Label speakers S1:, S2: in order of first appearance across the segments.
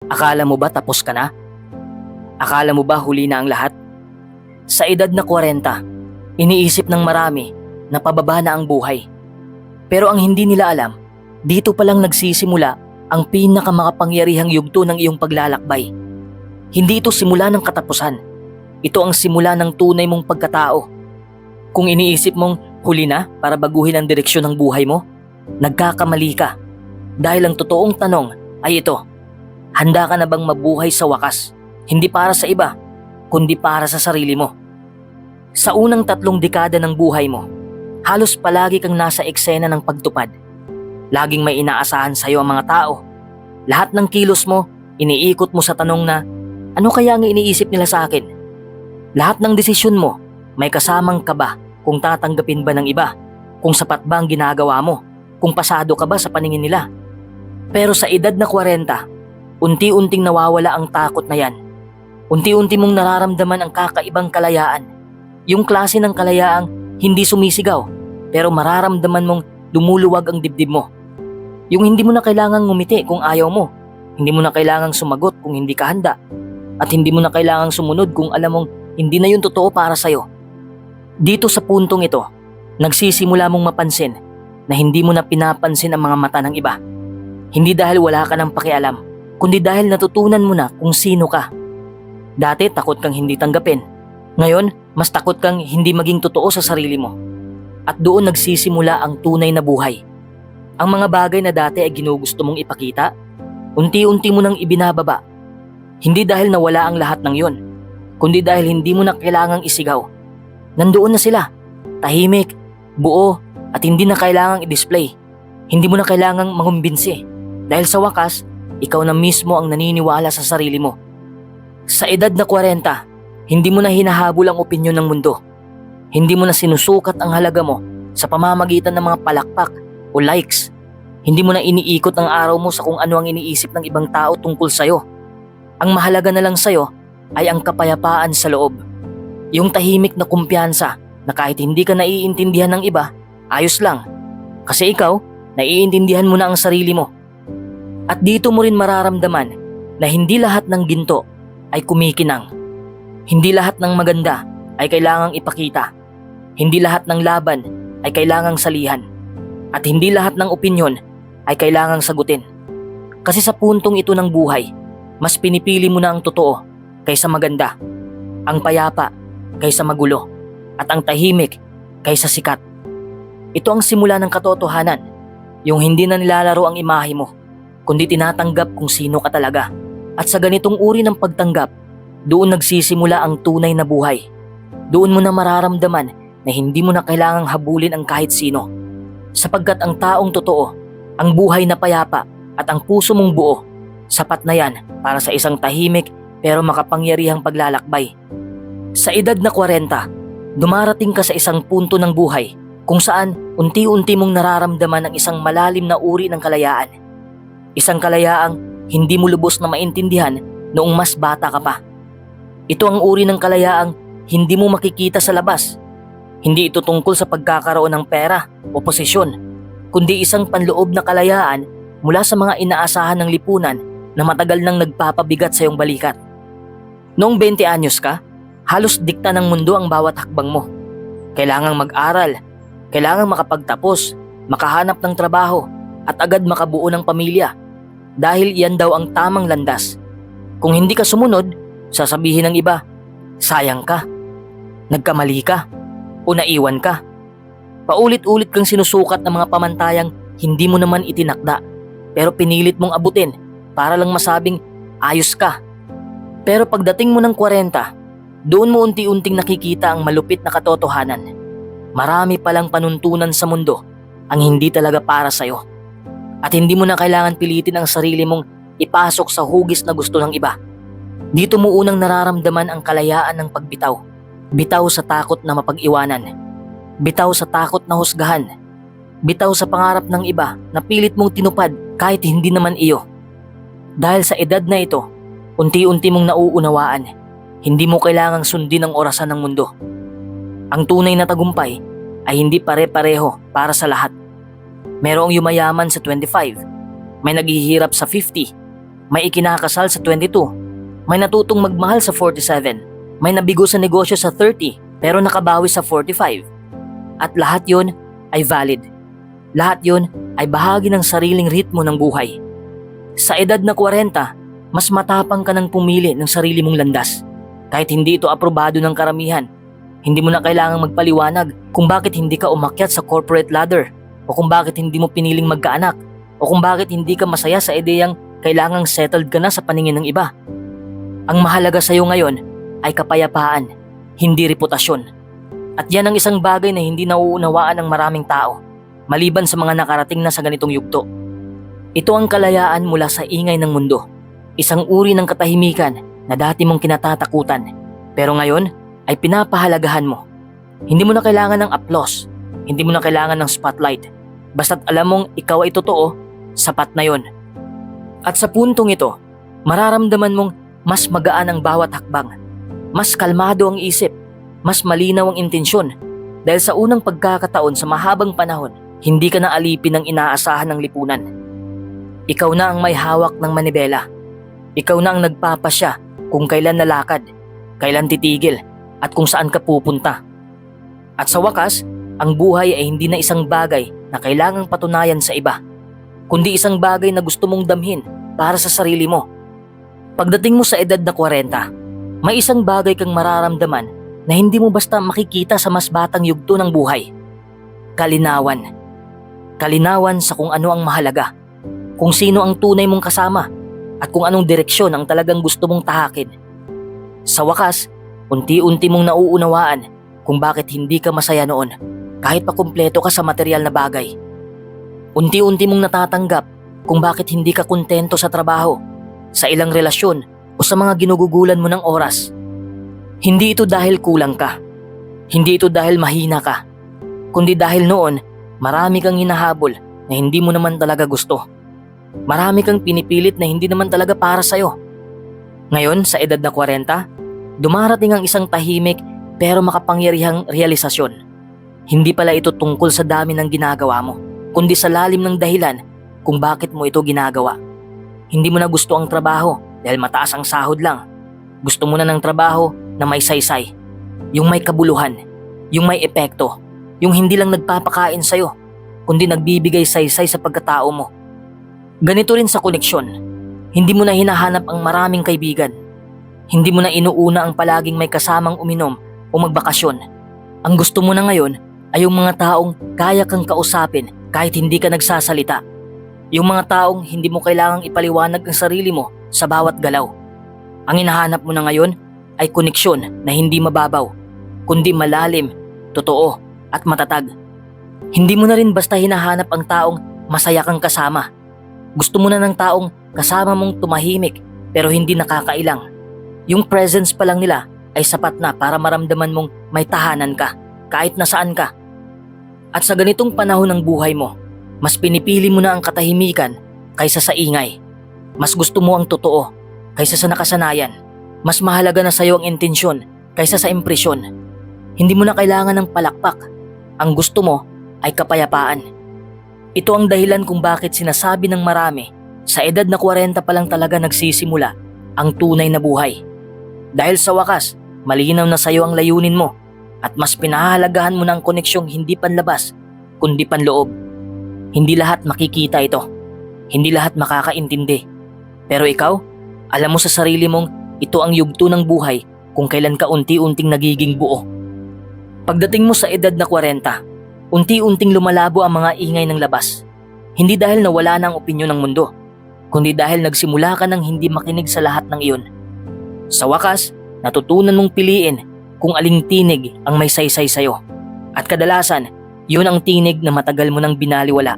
S1: Akala mo ba tapos ka na? Akala mo ba huli na ang lahat? Sa edad na 40, iniisip ng marami na pababa na ang buhay. Pero ang hindi nila alam, dito palang nagsisimula ang pinakamakapangyarihang yugto ng iyong paglalakbay. Hindi ito simula ng katapusan. Ito ang simula ng tunay mong pagkatao. Kung iniisip mong huli na para baguhin ang direksyon ng buhay mo, nagkakamali ka. Dahil ang totoong tanong ay ito: handa ka na bang mabuhay sa wakas? Hindi para sa iba, kundi para sa sarili mo. Sa unang 3 dekada ng buhay mo, halos palagi kang nasa eksena ng pagtupad. Laging may inaasahan sa iyo ang mga tao. Lahat ng kilos mo, iniikot mo sa tanong na, ano kaya ang iniisip nila sa akin? Lahat ng desisyon mo, may kasamang kaba kung tatanggapin ba ng iba, kung sapat ba ang ginagawa mo, kung pasado ka ba sa paningin nila. Pero sa edad na 40, unti-unting nawawala ang takot na yan. Unti-unti mong nararamdaman ang kakaibang kalayaan. Yung klase ng kalayaang hindi sumisigaw, pero mararamdaman mong lumuluwag ang dibdib mo. Yung hindi mo na kailangang ngumiti kung ayaw mo. Hindi mo na kailangang sumagot kung hindi ka handa. At hindi mo na kailangang sumunod kung alam mong hindi na yun totoo para sa'yo. Dito sa puntong ito, nagsisimula mong mapansin na hindi mo na pinapansin ang mga mata ng iba. Hindi dahil wala ka ng pakialam, kundi dahil natutunan mo na kung sino ka. Dati takot kang hindi tanggapin. Ngayon, mas takot kang hindi maging totoo sa sarili mo. At doon nagsisimula ang tunay na buhay. Ang mga bagay na dati ay ginugusto mong ipakita, unti-unti mo nang ibinababa. Hindi dahil nawala ang lahat ng yon, kundi dahil hindi mo na kailangang isigaw. Nandoon na sila, tahimik, buo, at hindi na kailangang i-display. Hindi mo na kailangang mangumbinsi, dahil sa wakas, ikaw na mismo ang naniniwala sa sarili mo. Sa edad na 40, hindi mo na hinahabol ang opinyon ng mundo. Hindi mo na sinusukat ang halaga mo sa pamamagitan ng mga palakpak o likes. Hindi mo na iniikot ang araw mo sa kung ano ang iniisip ng ibang tao tungkol sa'yo. Ang mahalaga na lang sa'yo ay ang kapayapaan sa loob. Yung tahimik na kumpiyansa na kahit hindi ka naiintindihan ng iba, ayos lang. Kasi ikaw, naiintindihan mo na ang sarili mo. At dito mo rin mararamdaman na hindi lahat ng ginto ay kumikinang. Hindi lahat ng maganda ay kailangang ipakita. Hindi lahat ng laban ay kailangang salihan. At hindi lahat ng opinyon ay kailangang sagutin. Kasi sa puntong ito ng buhay, mas pinipili mo na ang totoo kaysa maganda, ang payapa kaysa magulo, at ang tahimik kaysa sikat. Ito ang simula ng katotohanan, yung hindi na nilalaro ang imahe mo, kundi tinatanggap kung sino ka talaga. At sa ganitong uri ng pagtanggap, doon nagsisimula ang tunay na buhay. Doon mo na mararamdaman na hindi mo na kailangang habulin ang kahit sino. Sapagkat ang taong totoo, ang buhay na payapa at ang puso mong buo, sapat na yan para sa isang tahimik pero makapangyarihang paglalakbay. Sa edad na 40, dumarating ka sa isang punto ng buhay kung saan unti-unti mong nararamdaman ang isang malalim na uri ng kalayaan. Isang kalayaang hindi mo lubos na maintindihan noong mas bata ka pa. Ito ang uri ng kalayaang hindi mo makikita sa labas. Hindi ito tungkol sa pagkakaroon ng pera o posisyon, kundi isang panloob na kalayaan mula sa mga inaasahan ng lipunan na matagal nang nagpapabigat sa iyong balikat. Noong 20 anyos ka, halos dikta ng mundo ang bawat hakbang mo. Kailangang mag-aral, kailangang makapagtapos, makahanap ng trabaho, at agad makabuo ng pamilya. Dahil iyan daw ang tamang landas. Kung hindi ka sumunod, sasabihin ng iba, sayang ka, nagkamali ka, o naiwan ka. Paulit-ulit kang sinusukat ng mga pamantayang hindi mo naman itinakda, pero pinilit mong abutin para lang masabing ayos ka. Pero pagdating mo ng 40, doon mo unti-unting nakikita ang malupit na katotohanan. Marami palang panuntunan sa mundo ang hindi talaga para sa'yo. At hindi mo na kailangan pilitin ang sarili mong ipasok sa hugis na gusto ng iba. Dito mo unang nararamdaman ang kalayaan ng pagbitaw. Bitaw sa takot na mapag-iwanan. Bitaw sa takot na husgahan. Bitaw sa pangarap ng iba na pilit mong tinupad kahit hindi naman iyo. Dahil sa edad na ito, unti-unti mong nauunawaan, hindi mo kailangang sundin ang orasan ng mundo. Ang tunay na tagumpay ay hindi pare-pareho para sa lahat. Merong yumayaman sa 25, may naghihirap sa 50, may ikinakasal sa 22, may natutong magmahal sa 47, may nabigo sa negosyo sa 30 pero nakabawi sa 45. At lahat yon ay valid. Lahat yon ay bahagi ng sariling ritmo ng buhay. Sa edad na 40, mas matapang ka ng pumili ng sarili mong landas. Kahit hindi ito aprobado ng karamihan, hindi mo na kailangang magpaliwanag kung bakit hindi ka umakyat sa corporate ladder o kung bakit hindi mo piniling magkaanak o kung bakit hindi ka masaya sa ideyang kailangang settled ka na sa paningin ng iba. Ang mahalaga sa iyo ngayon ay kapayapaan, hindi reputasyon. At yan ang isang bagay na hindi nauunawaan ng maraming tao, maliban sa mga nakarating na sa ganitong yugto. Ito ang kalayaan mula sa ingay ng mundo, isang uri ng katahimikan na dati mong kinatatakutan, pero ngayon ay pinapahalagahan mo. Hindi mo na kailangan ng applause, hindi mo na kailangan ng spotlight. Basta't alam mong ikaw ay totoo, sapat na yon. At sa puntong ito, mararamdaman mong mas magaan ang bawat hakbang, mas kalmado ang isip, mas malinaw ang intensyon. Dahil sa unang pagkakataon sa mahabang panahon, hindi ka na alipin ng inaasahan ng lipunan. Ikaw na ang may hawak ng manibela. Ikaw na ang nagpapasya kung kailan lalakad, kailan titigil, at kung saan ka pupunta. At sa wakas, ang buhay ay hindi na isang bagay na kailangang patunayan sa iba, kundi isang bagay na gusto mong damhin para sa sarili mo. Pagdating mo sa edad na 40, may isang bagay kang mararamdaman na hindi mo basta makikita sa mas batang yugto ng buhay. Kalinawan. Kalinawan sa kung ano ang mahalaga, kung sino ang tunay mong kasama, at kung anong direksyon ang talagang gusto mong tahakin. Sa wakas, unti-unti mong nauunawaan kung bakit hindi ka masaya noon kahit pa kumpleto ka sa material na bagay. Unti-unti mong natatanggap kung bakit hindi ka kontento sa trabaho, sa ilang relasyon o sa mga ginugugulan mo ng oras. Hindi ito dahil kulang ka. Hindi ito dahil mahina ka. Kundi dahil noon, marami kang hinahabol na hindi mo naman talaga gusto. Marami kang pinipilit na hindi naman talaga para sa'yo. Ngayon, sa edad na 40, dumarating ang isang tahimik pero makapangyarihang realisasyon. Hindi pala ito tungkol sa dami ng ginagawa mo, kundi sa lalim ng dahilan kung bakit mo ito ginagawa. Hindi mo na gusto ang trabaho dahil mataas ang sahod lang. Gusto mo na ng trabaho na may saysay, yung may kabuluhan, yung may epekto, yung hindi lang nagpapakain sa'yo, kundi nagbibigay saysay sa pagkatao mo. Ganito rin sa koneksyon. Hindi mo na hinahanap ang maraming kaibigan. Hindi mo na inuuna ang palaging may kasamang uminom o magbakasyon. Ang gusto mo na ngayon ay yung mga taong kaya kang kausapin kahit hindi ka nagsasalita. Yung mga taong hindi mo kailangang ipaliwanag ang sarili mo sa bawat galaw. Ang hinahanap mo na ngayon ay koneksyon na hindi mababaw, kundi malalim, totoo at matatag. Hindi mo na rin basta hinahanap ang taong masaya kang kasama. Gusto mo na ng taong kasama mong tumahimik pero hindi nakakailang. Yung presence pa lang nila ay sapat na para maramdaman mong may tahanan ka kahit nasaan ka. At sa ganitong panahon ng buhay mo, mas pinipili mo na ang katahimikan kaysa sa ingay. Mas gusto mo ang totoo kaysa sa nakasanayan. Mas mahalaga na sa iyo ang intensyon kaysa sa impresyon. Hindi mo na kailangan ng palakpak. Ang gusto mo ay kapayapaan. Ito ang dahilan kung bakit sinasabi ng marami, sa edad na 40 pa lang talaga nagsisimula ang tunay na buhay. Dahil sa wakas, malinaw na sa iyo ang layunin mo at mas pinahahalagahan mo ng koneksyong hindi panlabas, kundi panloob. Hindi lahat makikita ito. Hindi lahat makakaintindi. Pero ikaw, alam mo sa sarili mong ito ang yugto ng buhay kung kailan ka unti-unting nagiging buo. Pagdating mo sa edad na 40, unti-unting lumalabo ang mga ingay ng labas. Hindi dahil nawala na ang opinyon ng mundo, kundi dahil nagsimula ka ng hindi makinig sa lahat ng iyon. Sa wakas, natutunan mong piliin kung aling tinig ang may saysay sa'yo. At kadalasan, yun ang tinig na matagal mo nang binaliwala,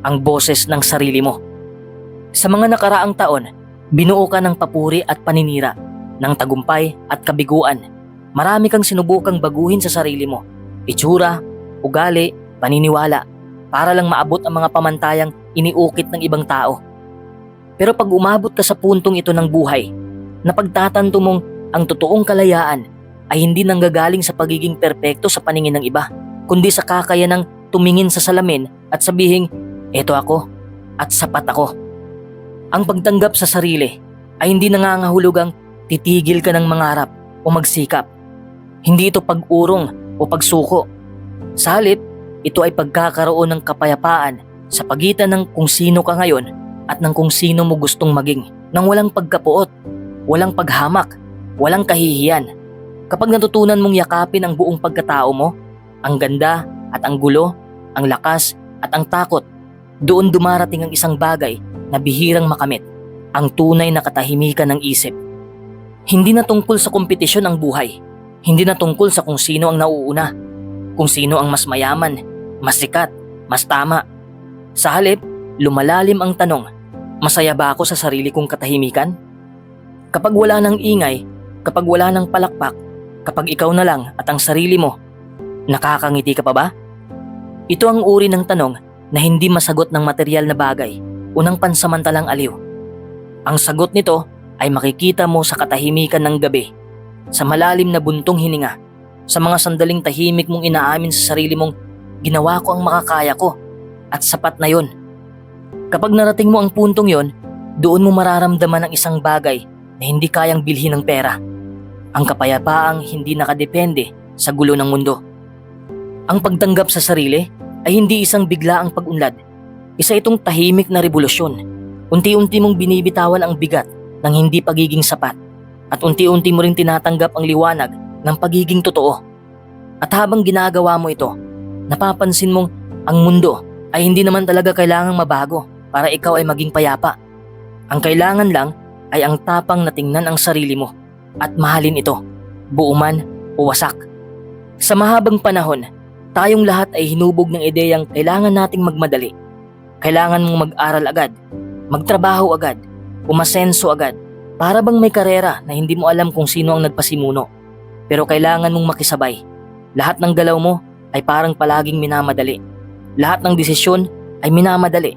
S1: ang boses ng sarili mo. Sa mga nakaraang taon, binuo ka ng papuri at paninira, ng tagumpay at kabiguan. Marami kang sinubukang baguhin sa sarili mo, itsura, ugali, paniniwala, para lang maabot ang mga pamantayang iniukit ng ibang tao. Pero pag umabot ka sa puntong ito ng buhay, napagtatanto mong ang totoong kalayaan ay hindi nanggagaling sa pagiging perpekto sa paningin ng iba, kundi sa kakayanang tumingin sa salamin at sabihing, eto ako at sapat ako. Ang pagtanggap sa sarili ay hindi nangangahulugang titigil ka ng mangarap o magsikap. Hindi ito pag-urong o pagsuko. Sa halip, ito ay pagkakaroon ng kapayapaan sa pagitan ng kung sino ka ngayon at ng kung sino mo gustong maging, nang walang pagkapuot, walang paghamak, walang kahihiyan. Kapag natutunan mong yakapin ang buong pagkatao mo, ang ganda at ang gulo, ang lakas at ang takot, doon dumarating ang isang bagay na bihirang makamit, ang tunay na katahimikan ng isip. Hindi na tungkol sa kompetisyon ang buhay. Hindi na tungkol sa kung sino ang nauuna, kung sino ang mas mayaman, mas sikat, mas tama. Sa halip, lumalalim ang tanong, masaya ba ako sa sarili kong katahimikan? Kapag wala ng ingay, kapag wala ng palakpak, kapag ikaw na lang at ang sarili mo, nakakangiti ka pa ba? Ito ang uri ng tanong na hindi masagot ng material na bagay o ng pansamantalang aliw. Ang sagot nito ay makikita mo sa katahimikan ng gabi, sa malalim na buntong hininga, sa mga sandaling tahimik mong inaamin sa sarili mong ginawa ko ang makakaya ko at sapat na yon. Kapag narating mo ang puntong yon, doon mo mararamdaman ang isang bagay na hindi kayang bilhin ng pera. Ang kapayapaang hindi nakadepende sa gulo ng mundo. Ang pagtanggap sa sarili ay hindi isang biglaang pag-unlad. Isa itong tahimik na revolusyon. Unti-unti mong binibitawan ang bigat ng hindi pagiging sapat at unti-unti mo rin tinatanggap ang liwanag ng pagiging totoo. At habang ginagawa mo ito, napapansin mong ang mundo ay hindi naman talaga kailangang mabago para ikaw ay maging payapa. Ang kailangan lang ay ang tapang na tingnan ang sarili mo at mahalin ito, buo man o wasak. Sa mahabang panahon, tayong lahat ay hinubog ng ideyang kailangan nating magmadali. Kailangan mong mag-aral agad, magtrabaho agad, umasenso agad, para bang may karera na hindi mo alam kung sino ang nagpasimuno. Pero kailangan mong makisabay. Lahat ng galaw mo ay parang palaging minamadali. Lahat ng desisyon ay minamadali.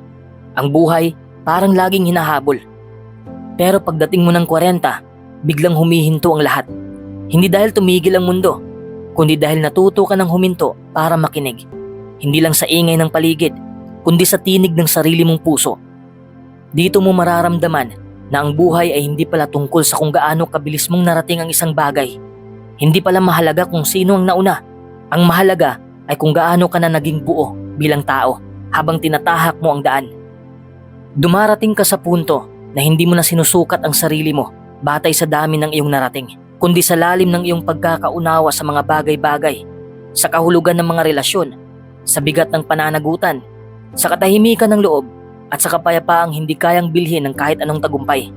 S1: Ang buhay parang laging hinahabol. Pero pagdating mo ng 40, biglang humihinto ang lahat. Hindi dahil tumigil ang mundo, kundi dahil natuto ka ng huminto para makinig. Hindi lang sa ingay ng paligid, kundi sa tinig ng sarili mong puso. Dito mo mararamdaman na ang buhay ay hindi pala tungkol sa kung gaano kabilis mong narating ang isang bagay. Hindi pala mahalaga kung sino ang nauna. Ang mahalaga ay kung gaano ka na naging buo bilang tao habang tinatahak mo ang daan. Dumarating ka sa punto na hindi mo na sinusukat ang sarili mo batay sa dami ng iyong narating, kundi sa lalim ng iyong pagkakaunawa sa mga bagay-bagay, sa kahulugan ng mga relasyon, sa bigat ng pananagutan, sa katahimikan ng loob, at sa kapayapaang hindi kayang bilhin ng kahit anong tagumpay.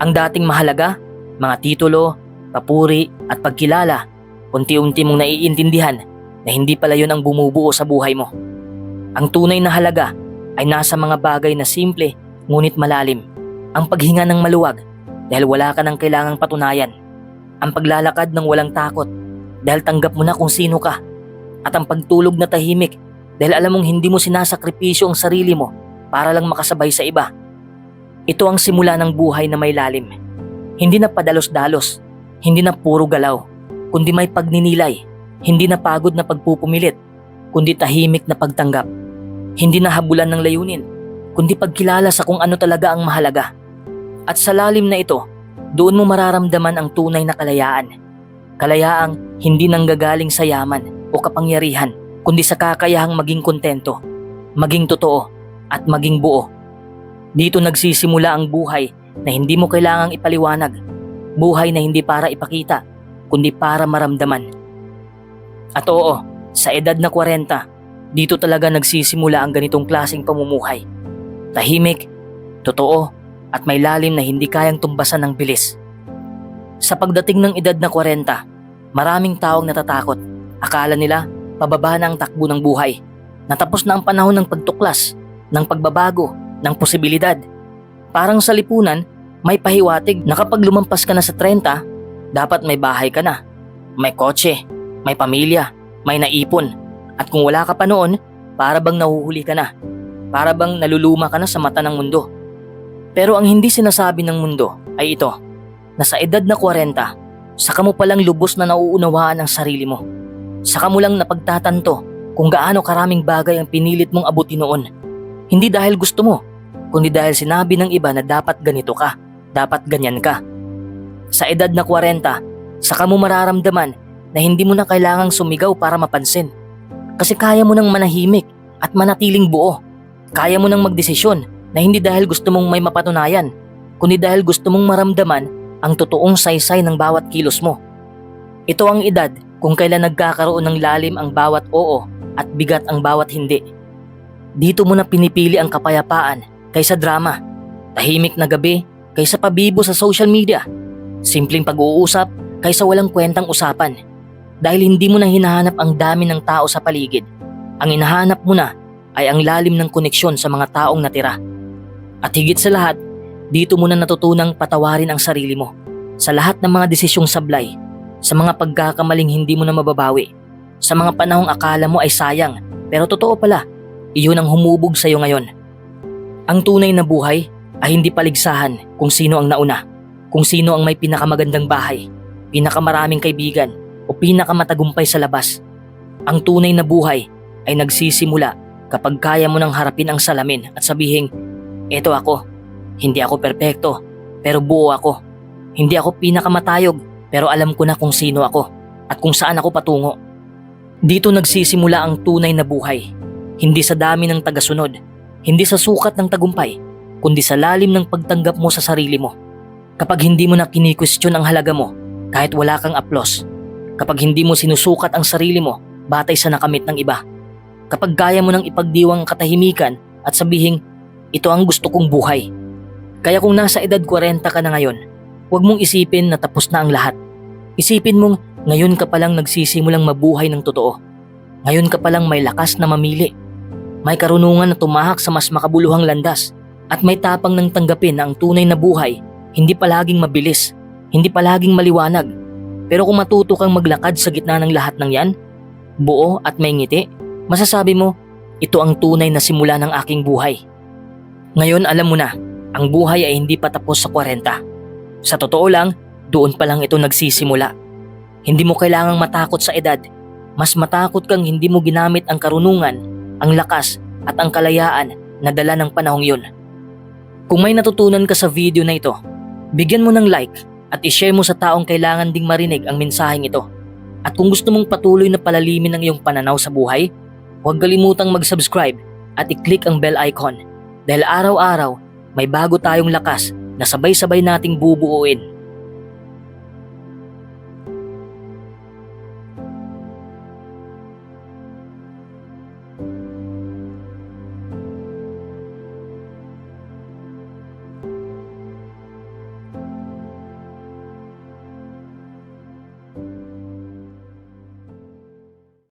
S1: Ang dating mahalaga, mga titulo, papuri at pagkilala, unti-unti mong naiintindihan na hindi pala yun ang bumubuo sa buhay mo. Ang tunay na halaga ay nasa mga bagay na simple ngunit malalim. Ang paghinga ng maluwag dahil wala ka nang kailangang patunayan. Ang paglalakad ng walang takot dahil tanggap mo na kung sino ka. At ang pagtulog na tahimik dahil alam mong hindi mo sinasakripisyo ang sarili mo para lang makasabay sa iba. Ito ang simula ng buhay na may lalim. Hindi na padalos-dalos, hindi na puro galaw, kundi may pagninilay. Hindi na pagod na pagpupumilit, kundi tahimik na pagtanggap. Hindi na habulan ng layunin, kundi pagkilala sa kung ano talaga ang mahalaga. At sa lalim na ito, doon mo mararamdaman ang tunay na kalayaan. Kalayaang hindi nanggagaling sa yaman o kapangyarihan, kundi sa kakayahang maging kontento, maging totoo, at maging buo. Dito nagsisimula ang buhay na hindi mo kailangang ipaliwanag. Buhay na hindi para ipakita, kundi para maramdaman. At oo, sa edad na 40, dito talaga nagsisimula ang ganitong klaseng pamumuhay. Tahimik, totoo, at may lalim na hindi kayang tumbasan ng bilis. Sa pagdating ng edad na 40, maraming taong natatakot. Akala nila, pababa na ang takbo ng buhay. Natapos na ang panahon ng pagtuklas, ng pagbabago, ng posibilidad. Parang sa lipunan, may pahiwatig na kapag lumampas ka na sa 30, dapat may bahay ka na, may kotse, may pamilya, may naipon. At kung wala ka pa noon, para bang nahuhuli ka na, para bang naluluma ka na sa mata ng mundo. Pero ang hindi sinasabi ng mundo ay ito, na sa edad na 40, saka mo palang lubos na nauunawaan ang sarili mo. Saka mo lang napagtatanto kung gaano karaming bagay ang pinilit mong abutin noon. Hindi dahil gusto mo, kundi dahil sinabi ng iba na dapat ganito ka, dapat ganyan ka. Sa edad na 40, saka mo mararamdaman na hindi mo na kailangang sumigaw para mapansin. Kasi kaya mo nang manahimik at manatiling buo. Kaya mo nang magdesisyon na hindi dahil gusto mong may mapatunayan, kundi dahil gusto mong maramdaman ang totoong saysay ng bawat kilos mo. Ito ang edad kung kailan nagkakaroon ng lalim ang bawat oo at bigat ang bawat hindi. Dito mo na pinipili ang kapayapaan kaysa drama, tahimik na gabi kaysa pabibo sa social media, simpleng pag-uusap kaysa walang kwentang usapan. Dahil hindi mo na hinahanap ang dami ng tao sa paligid, ang hinahanap mo na ay ang lalim ng koneksyon sa mga taong natira. At higit sa lahat, dito mo na natutunang patawarin ang sarili mo sa lahat ng mga desisyong sablay, sa mga pagkakamaling hindi mo na mababawi, sa mga panahong akala mo ay sayang pero totoo pala, iyon ang humubog sa iyo ngayon. Ang tunay na buhay ay hindi paligsahan kung sino ang nauna, kung sino ang may pinakamagandang bahay, pinakamaraming kaibigan o pinakamatagumpay sa labas. Ang tunay na buhay ay nagsisimula kapag kaya mo nang harapin ang salamin at sabihin, eto ako, hindi ako perpekto pero buo ako. Hindi ako pinakamatayog pero alam ko na kung sino ako at kung saan ako patungo. Dito nagsisimula ang tunay na buhay, hindi sa dami ng tagasunod, hindi sa sukat ng tagumpay, kundi sa lalim ng pagtanggap mo sa sarili mo. Kapag hindi mo na kini-question ang halaga mo kahit wala kang aplos, kapag hindi mo sinusukat ang sarili mo batay sa nakamit ng iba, kapag kaya mo nang ipagdiwang ang katahimikan at sabihing, ito ang gusto kong buhay. Kaya kung nasa edad 40 ka na ngayon, huwag mong isipin na tapos na ang lahat. Isipin mong ngayon ka palang nagsisimulang mabuhay ng totoo. Ngayon ka palang may lakas na mamili. May karunungan na tumahak sa mas makabuluhang landas at may tapang ng tanggapin na ang tunay na buhay hindi palaging mabilis, hindi palaging maliwanag. Pero kung matuto kang maglakad sa gitna ng lahat ng yan, buo at may ngiti, masasabi mo, ito ang tunay na simula ng aking buhay. Ngayon alam mo na, ang buhay ay hindi pa tapos sa 40. Sa totoo lang, doon pa lang ito nagsisimula. Hindi mo kailangang matakot sa edad. Mas matakot kang hindi mo ginamit ang karunungan, ang lakas at ang kalayaan na dala ng panahong yun. Kung may natutunan ka sa video na ito, bigyan mo ng like at ishare mo sa taong kailangan ding marinig ang mensaheng ito. At kung gusto mong patuloy na palalimin ang iyong pananaw sa buhay, huwag kalimutang mag-subscribe at i-click ang bell icon dahil araw-araw may bago tayong lakas na sabay-sabay nating bubuuin.